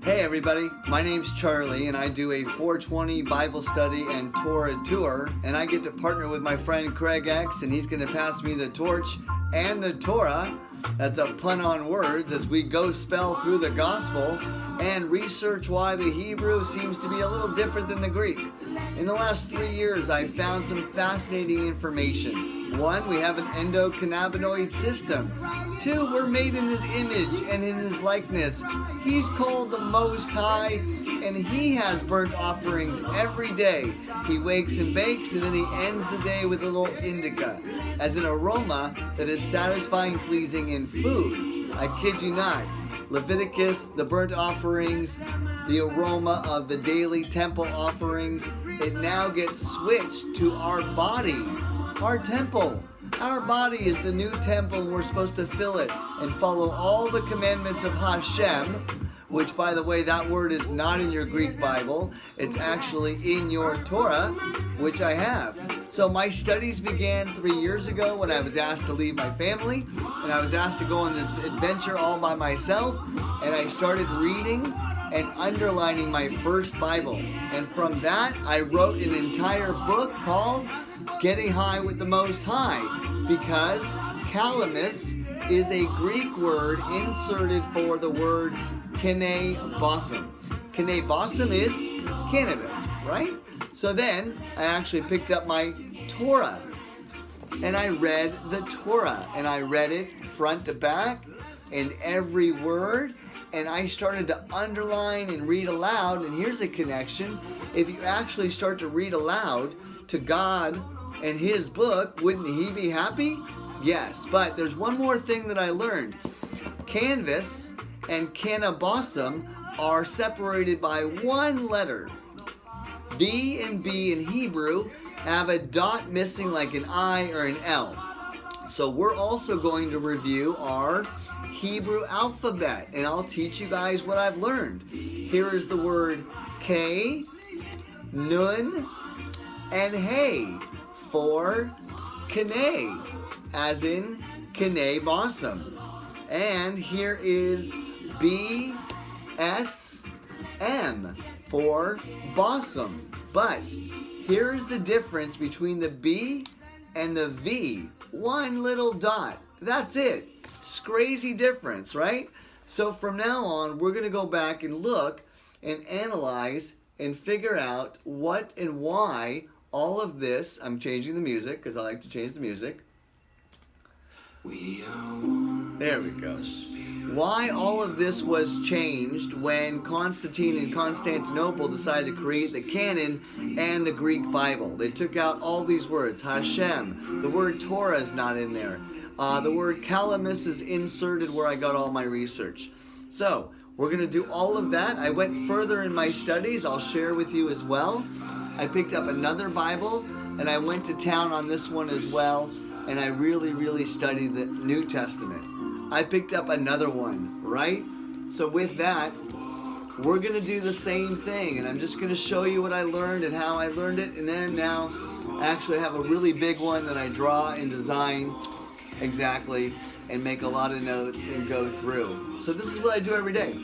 Hey everybody, my name's Charlie and I do a 420 Bible study and Torah tour, and I get to partner with my friend Craig X, and he's going to pass me the torch and the Torah. That's a pun on words, as we go spell through the gospel and research why the Hebrew seems to be a little different than the Greek. In the last 3 years, I found some fascinating information. 1, we have an endocannabinoid system. 2, we're made in His image and in His likeness. He's called the Most High, and He has burnt offerings every day. He wakes and bakes, and then He ends the day with a little indica, as an aroma that is satisfying, pleasing in food. I kid you not. Leviticus, the burnt offerings, the aroma of the daily temple offerings, it now gets switched to our body, our temple. Our body is the new temple, and we're supposed to fill it and follow all the commandments of Hashem, which, by the way, that word is not in your Greek Bible. It's actually in your Torah, which I have. So my studies began 3 years ago when I was asked to leave my family, and I was asked to go on this adventure all by myself, and I started reading and underlining my first Bible. And from that, I wrote an entire book called Getting High with the Most High, because calamus is a Greek word inserted for the word cannabosum. Cannabosum is cannabis, right? So then I actually picked up my Torah and I read the Torah, and I read it front to back and every word, and I started to underline and read aloud. And here's a connection: if you actually start to read aloud to God and His book, wouldn't He be happy? Yes, but there's one more thing that I learned. Canvas and cannabosum are separated by one letter. V and B in Hebrew have a dot missing, like an I or an L. So we're also going to review our Hebrew alphabet, and I'll teach you guys what I've learned. Here is the word K, Nun, and Hey for Kane, as in cannabosum. And here is B, S, M for bosom. But here's the difference between the B and the V. One little dot. That's it. It's crazy difference, right? So from now on, we're going to go back and look and analyze and figure out what and why all of this. I'm changing the music because I like to change the music. There we go. Why all of this was changed when Constantine and Constantinople decided to create the canon and the Greek Bible. They took out all these words. Hashem. The word Torah is not in there. The word calamus is inserted where I got all my research. So we're going to do all of that. I went further in my studies. I'll share with you as well. I picked up another Bible, and I went to town on this one as well, and I really studied the New Testament. I picked up another one, right? So with that, we're going to do the same thing, and I'm just going to show you what I learned and how I learned it, and then now I actually have a really big one that I draw and design exactly and make a lot of notes and go through. So this is what I do every day.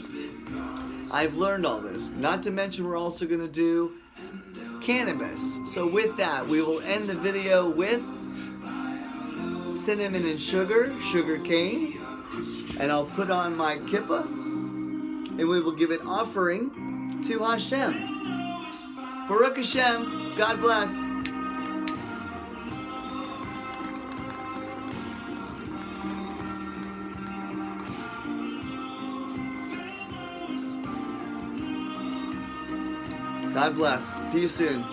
I've learned all this. Not to mention we're also going to do cannabis. So with that, we will end the video with cinnamon and sugar cane, and I'll put on my kippah, and we will give an offering to Hashem. Baruch Hashem. God bless. God bless. See you soon.